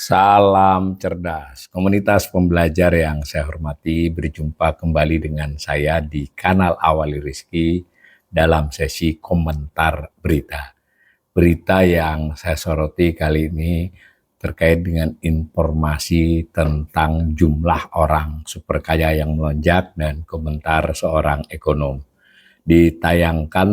Salam cerdas, komunitas pembelajar yang saya hormati, berjumpa kembali dengan saya di kanal Awali Rizki dalam sesi komentar berita. Berita yang saya soroti kali ini terkait dengan informasi tentang jumlah orang super kaya yang melonjak dan komentar seorang ekonom. Ditayangkan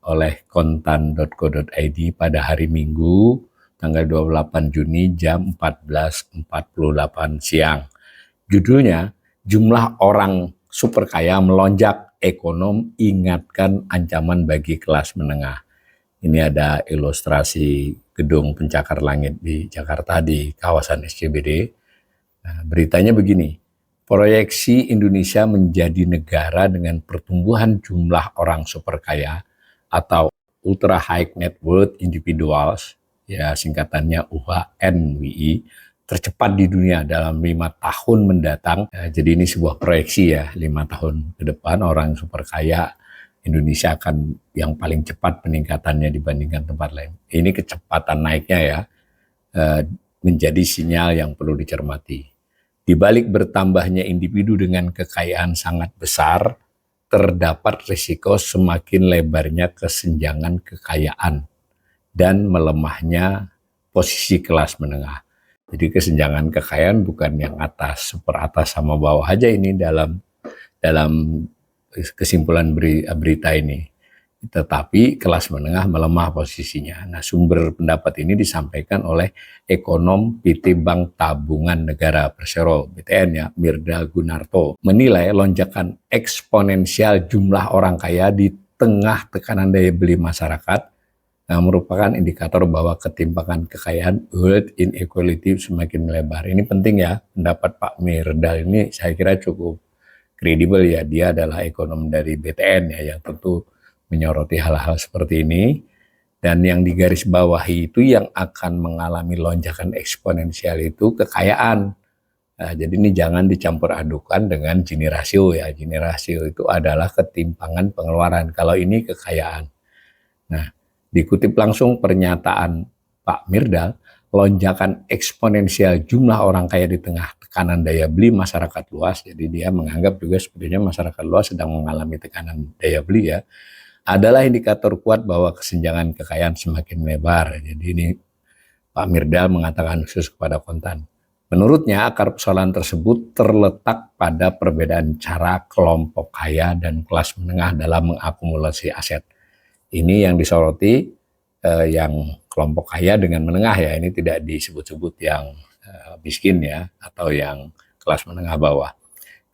oleh kontan.co.id pada hari Minggu tanggal 28 Juni jam 14.48 siang. Judulnya, jumlah orang super kaya melonjak, ekonom ingatkan ancaman bagi kelas menengah. Ini ada ilustrasi gedung pencakar langit di Jakarta di kawasan SCBD. Nah, beritanya begini, proyeksi Indonesia menjadi negara dengan pertumbuhan jumlah orang super kaya atau ultra high net worth individuals, ya singkatannya UHNWI, tercepat di dunia dalam 5 tahun mendatang. Jadi ini sebuah proyeksi ya, 5 tahun ke depan orang super kaya Indonesia akan yang paling cepat peningkatannya dibandingkan tempat lain. Ini kecepatan naiknya ya, menjadi sinyal yang perlu dicermati. Di balik bertambahnya individu dengan kekayaan sangat besar, terdapat risiko semakin lebarnya kesenjangan kekayaan dan melemahnya posisi kelas menengah. Jadi kesenjangan kekayaan bukan yang atas, super atas sama bawah aja ini dalam kesimpulan berita ini. Tetapi kelas menengah melemah posisinya. Nah, sumber pendapat ini disampaikan oleh ekonom PT Bank Tabungan Negara Persero BTN ya, Mirda Gunarto, menilai lonjakan eksponensial jumlah orang kaya di tengah tekanan daya beli masyarakat merupakan indikator bahwa ketimpangan kekayaan, wealth inequality semakin melebar. Ini penting ya, pendapat Pak Mirda ini saya kira cukup kredibel ya. Dia adalah ekonom dari BTN ya, yang tentu menyoroti hal-hal seperti ini, dan yang digarisbawahi itu yang akan mengalami lonjakan eksponensial itu kekayaan. Nah, jadi ini jangan dicampur adukan dengan Gini rasio ya. Gini rasio itu adalah ketimpangan pengeluaran, kalau ini kekayaan. Nah, dikutip langsung pernyataan Pak Mirdal, lonjakan eksponensial jumlah orang kaya di tengah tekanan daya beli masyarakat luas. Jadi dia menganggap juga sebenarnya masyarakat luas sedang mengalami tekanan daya beli ya, adalah indikator kuat bahwa kesenjangan kekayaan semakin melebar. Jadi ini Pak Mirdal mengatakan khusus kepada Kontan. Menurutnya akar persoalan tersebut terletak pada perbedaan cara kelompok kaya dan kelas menengah dalam mengakumulasi aset. Ini yang disoroti yang kelompok kaya dengan menengah ya, ini tidak disebut-sebut yang miskin ya, atau yang kelas menengah bawah.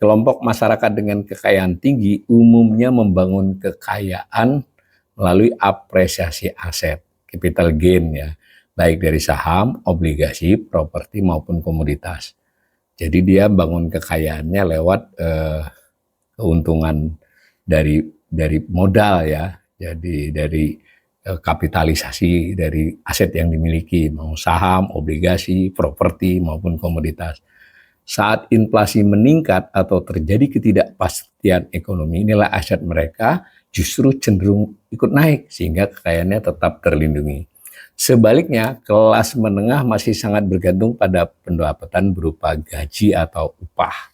Kelompok masyarakat dengan kekayaan tinggi umumnya membangun kekayaan melalui apresiasi aset, capital gain ya, baik dari saham, obligasi, properti maupun komoditas. Jadi dia bangun kekayaannya lewat keuntungan dari modal ya, jadi dari kapitalisasi dari aset yang dimiliki, mau saham, obligasi, properti maupun komoditas. Saat inflasi meningkat atau terjadi ketidakpastian ekonomi, nilai aset mereka justru cenderung ikut naik sehingga kekayaannya tetap terlindungi. Sebaliknya, kelas menengah masih sangat bergantung pada pendapatan berupa gaji atau upah.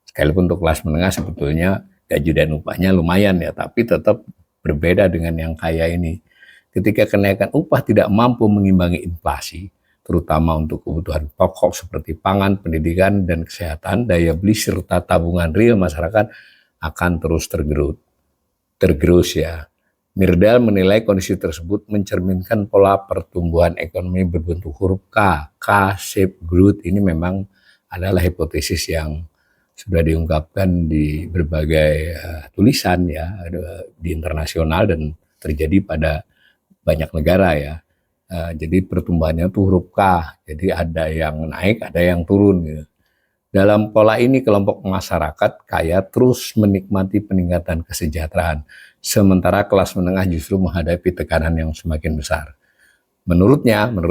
Sekalipun untuk kelas menengah sebetulnya gaji dan upahnya lumayan ya, tapi tetap berbeda dengan yang kaya ini. Ketika kenaikan upah tidak mampu mengimbangi inflasi, terutama untuk kebutuhan pokok seperti pangan, pendidikan, dan kesehatan, daya beli serta tabungan real masyarakat akan terus tergerus ya. Mirdal menilai kondisi tersebut mencerminkan pola pertumbuhan ekonomi berbentuk huruf K, K-shaped growth. Ini memang adalah hipotesis yang sudah diungkapkan di berbagai tulisan ya, di internasional dan terjadi pada banyak negara ya. Jadi pertumbuhannya itu huruf K, jadi ada yang naik, ada yang turun gitu. Dalam pola ini kelompok masyarakat kaya terus menikmati peningkatan kesejahteraan, sementara kelas menengah justru menghadapi tekanan yang semakin besar. Menurut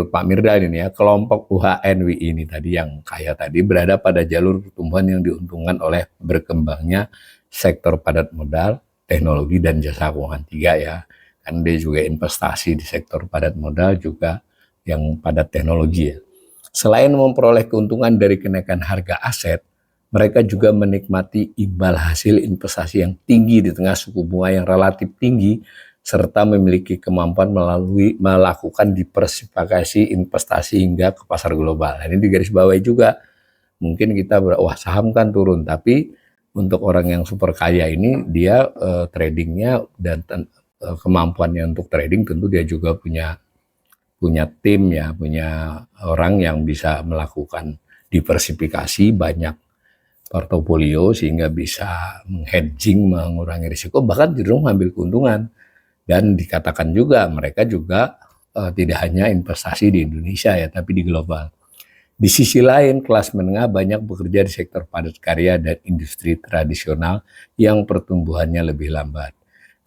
Pak Mirdal ini ya, kelompok UHNWI ini tadi yang kaya tadi berada pada jalur pertumbuhan yang diuntungkan oleh berkembangnya sektor padat modal, teknologi, dan jasa keuangan. 3 ya. Kan dia juga investasi di sektor padat modal juga yang padat teknologi ya. Selain memperoleh keuntungan dari kenaikan harga aset, mereka juga menikmati imbal hasil investasi yang tinggi di tengah suku bunga yang relatif tinggi, serta memiliki kemampuan melakukan diversifikasi investasi hingga ke pasar global. Nah, ini digarisbawahi juga. Mungkin kita wah saham kan turun, tapi untuk orang yang super kaya ini dia tradingnya dan kemampuannya untuk trading tentu dia juga punya tim ya, punya orang yang bisa melakukan diversifikasi banyak portofolio sehingga bisa hedging, mengurangi risiko, bahkan cenderung mengambil keuntungan. Dan dikatakan juga mereka juga tidak hanya investasi di Indonesia ya, tapi di global. Di sisi lain, kelas menengah banyak bekerja di sektor padat karya dan industri tradisional yang pertumbuhannya lebih lambat.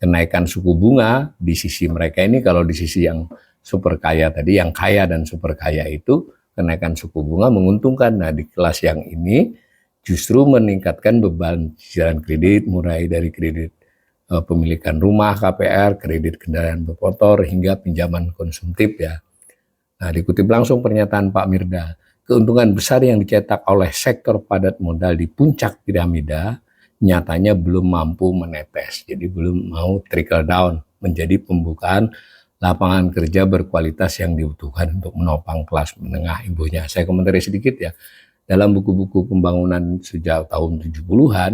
Kenaikan suku bunga di sisi mereka ini, kalau di sisi yang super kaya tadi, yang kaya dan super kaya itu, kenaikan suku bunga menguntungkan. Nah, di kelas yang ini justru meningkatkan beban cicilan kredit, mulai dari kredit pemilikan rumah, KPR, kredit kendaraan bermotor, hingga pinjaman konsumtif ya. Nah, dikutip langsung pernyataan Pak Mirdal, keuntungan besar yang dicetak oleh sektor padat modal di puncak piramida nyatanya belum mampu menetes, jadi belum mau trickle down menjadi pembukaan lapangan kerja berkualitas yang dibutuhkan untuk menopang kelas menengah imbuhnya. Saya komentari sedikit ya, dalam buku-buku pembangunan sejak tahun 70-an,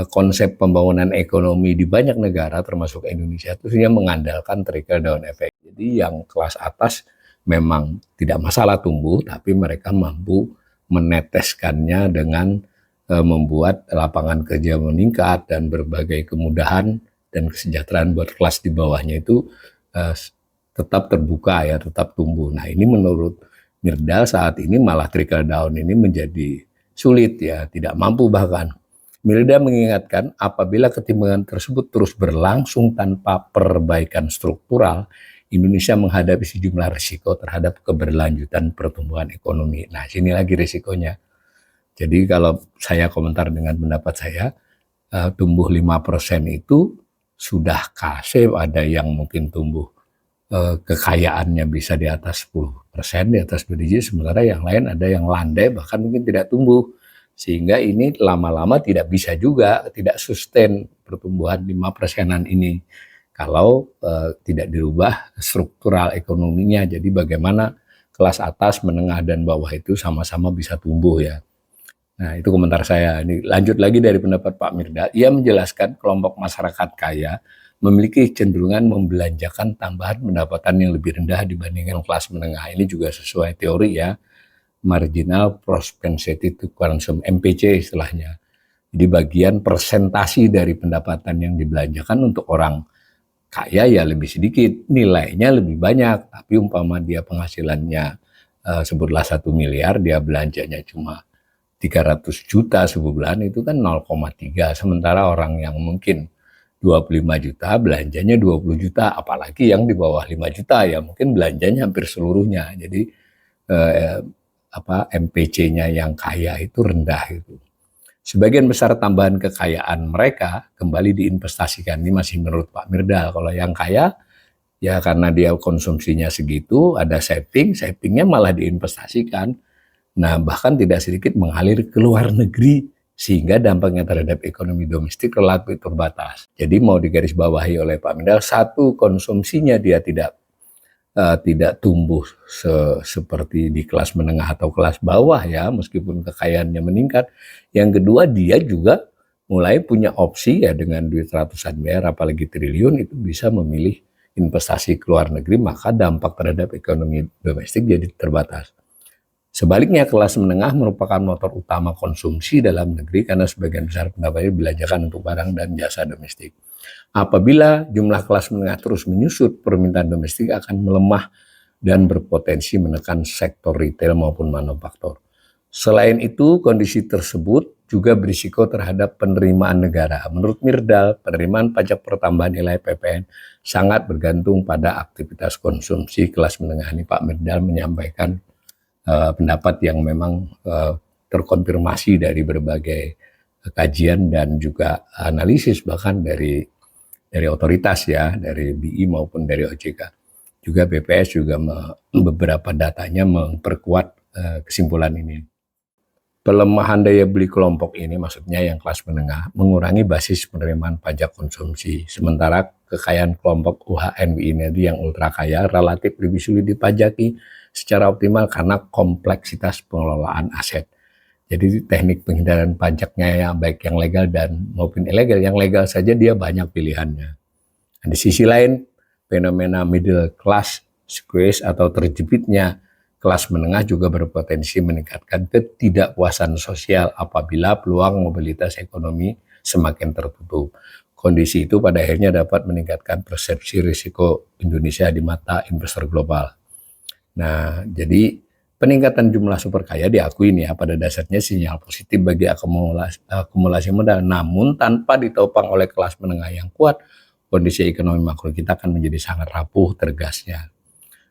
konsep pembangunan ekonomi di banyak negara termasuk Indonesia itu sebenarnya mengandalkan trickle down effect. Jadi yang kelas atas memang tidak masalah tumbuh, tapi mereka mampu meneteskannya dengan membuat lapangan kerja meningkat dan berbagai kemudahan dan kesejahteraan buat kelas di bawahnya itu tetap terbuka ya, tetap tumbuh. Nah, ini menurut Mirdal saat ini malah trickle down ini menjadi sulit ya, tidak mampu bahkan. Mirdal mengingatkan apabila ketimpangan tersebut terus berlangsung tanpa perbaikan struktural, Indonesia menghadapi sejumlah risiko terhadap keberlanjutan pertumbuhan ekonomi. Nah, sini lagi risikonya. Jadi kalau saya komentar dengan pendapat saya, tumbuh 5% itu sudah kasih, ada yang mungkin tumbuh kekayaannya bisa di atas 10%, di atas 2 digit, sementara yang lain ada yang landai, bahkan mungkin tidak tumbuh. Sehingga ini lama-lama tidak bisa juga, tidak sustain pertumbuhan 5%-an ini kalau tidak dirubah struktural ekonominya. Jadi bagaimana kelas atas, menengah, dan bawah itu sama-sama bisa tumbuh ya. Nah, itu komentar saya. Ini lanjut lagi dari pendapat Pak Mirdal. Ia menjelaskan kelompok masyarakat kaya memiliki kecenderungan membelanjakan tambahan pendapatan yang lebih rendah dibandingkan kelas menengah. Ini juga sesuai teori ya, marginal propensity to consume, MPC istilahnya. Jadi bagian persentasi dari pendapatan yang dibelanjakan untuk orang kaya ya lebih sedikit, nilainya lebih banyak. Tapi umpama dia penghasilannya sebutlah 1 miliar, dia belanjanya cuma 300 juta sebulan, itu kan 0,3. Sementara orang yang mungkin 25 juta belanjanya 20 juta, apalagi yang di bawah 5 juta ya mungkin belanjanya hampir seluruhnya. Jadi MPC-nya yang kaya itu rendah itu. Sebagian besar tambahan kekayaan mereka kembali diinvestasikan. Ini masih menurut Pak Mirdal. Kalau yang kaya ya karena dia konsumsinya segitu, ada savingnya malah diinvestasikan. Nah, bahkan tidak sedikit mengalir ke luar negeri sehingga dampaknya terhadap ekonomi domestik relatif terbatas. Jadi mau digarisbawahi oleh Pak Mirdal, satu, konsumsinya dia tidak tumbuh seperti di kelas menengah atau kelas bawah ya, meskipun kekayaannya meningkat. Yang kedua, dia juga mulai punya opsi ya, dengan duit ratusan miliar apalagi triliun itu bisa memilih investasi ke luar negeri, maka dampak terhadap ekonomi domestik jadi terbatas. Sebaliknya, kelas menengah merupakan motor utama konsumsi dalam negeri karena sebagian besar pendapatnya dibelanjakan untuk barang dan jasa domestik. Apabila jumlah kelas menengah terus menyusut, permintaan domestik akan melemah dan berpotensi menekan sektor retail maupun manufaktur. Selain itu, kondisi tersebut juga berisiko terhadap penerimaan negara. Menurut Mirdal, penerimaan pajak pertambahan nilai PPN sangat bergantung pada aktivitas konsumsi kelas menengah. Ini Pak Mirdal menyampaikan pendapat yang memang terkonfirmasi dari berbagai kajian dan juga analisis bahkan dari otoritas ya, dari BI maupun dari OJK. Juga BPS juga beberapa datanya memperkuat kesimpulan ini. Pelemahan daya beli kelompok ini, maksudnya yang kelas menengah, mengurangi basis penerimaan pajak konsumsi. Sementara kekayaan kelompok UHNWI ini yang ultra kaya relatif lebih sulit dipajaki secara optimal karena kompleksitas pengelolaan aset. Jadi teknik penghindaran pajaknya ya, baik yang legal dan maupun ilegal. Yang legal saja dia banyak pilihannya. Nah, di sisi lain, fenomena middle class squeeze atau terjepitnya kelas menengah juga berpotensi meningkatkan ketidakpuasan sosial apabila peluang mobilitas ekonomi semakin tertutup. Kondisi itu pada akhirnya dapat meningkatkan persepsi risiko Indonesia di mata investor global. Nah, jadi peningkatan jumlah super kaya diakui nih ya, pada dasarnya sinyal positif bagi akumulasi modal. Namun tanpa ditopang oleh kelas menengah yang kuat, kondisi ekonomi makro kita akan menjadi sangat rapuh tergasnya.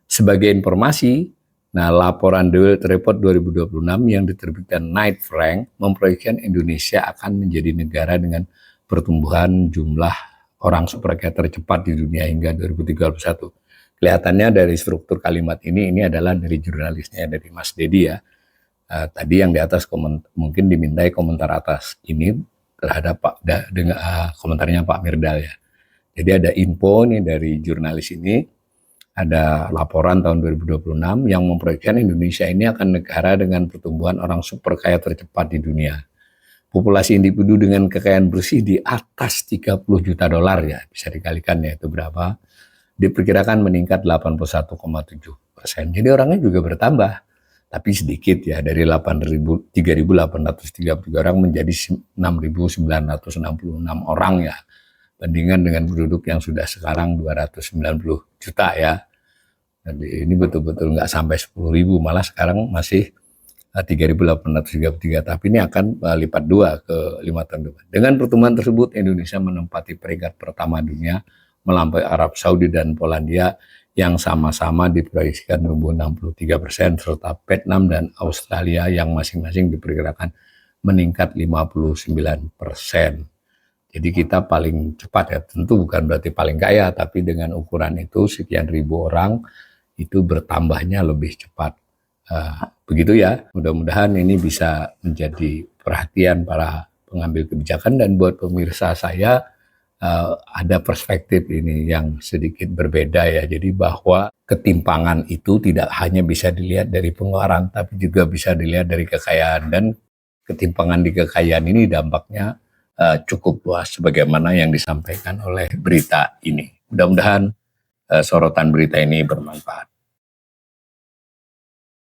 Sebagai informasi, nah, laporan The World Report 2026 yang diterbitkan Knight Frank memproyeksikan Indonesia akan menjadi negara dengan pertumbuhan jumlah orang super kaya tercepat di dunia hingga 2031. Kelihatannya dari struktur kalimat ini adalah dari jurnalisnya, dari Mas Dedi ya. Tadi yang di atas mungkin dimintai komentar atas ini terhadap komentarnya Pak Mirdal ya. Jadi ada info nih dari jurnalis ini. Ada laporan tahun 2026 yang memproyeksikan Indonesia ini akan negara dengan pertumbuhan orang super kaya tercepat di dunia. Populasi individu dengan kekayaan bersih di atas 30 juta dolar ya, bisa dikalikan ya itu berapa, diperkirakan meningkat 81,7%. Jadi orangnya juga bertambah, tapi sedikit ya, dari 3.833 orang menjadi 6.966 orang ya, bandingkan dengan penduduk yang sudah sekarang 290 juta ya. Jadi ini betul-betul nggak sampai 10.000, malah sekarang masih 3.833, tapi ini akan lipat 2 ke 5 tahun depan. Dengan pertumbuhan tersebut, Indonesia menempati peringkat pertama dunia, melampaui Arab Saudi dan Polandia yang sama-sama diproyeksikan tumbuh 63%, serta Vietnam dan Australia yang masing-masing diperkirakan meningkat 59%. Jadi kita paling cepat ya, tentu bukan berarti paling kaya, tapi dengan ukuran itu sekian ribu orang, itu bertambahnya lebih cepat. Begitu ya, mudah-mudahan ini bisa menjadi perhatian para pengambil kebijakan, dan buat pemirsa saya ada perspektif ini yang sedikit berbeda ya. Jadi bahwa ketimpangan itu tidak hanya bisa dilihat dari pengeluaran, tapi juga bisa dilihat dari kekayaan, dan ketimpangan di kekayaan ini dampaknya cukup luas sebagaimana yang disampaikan oleh berita ini. Mudah-mudahan sorotan berita ini bermanfaat.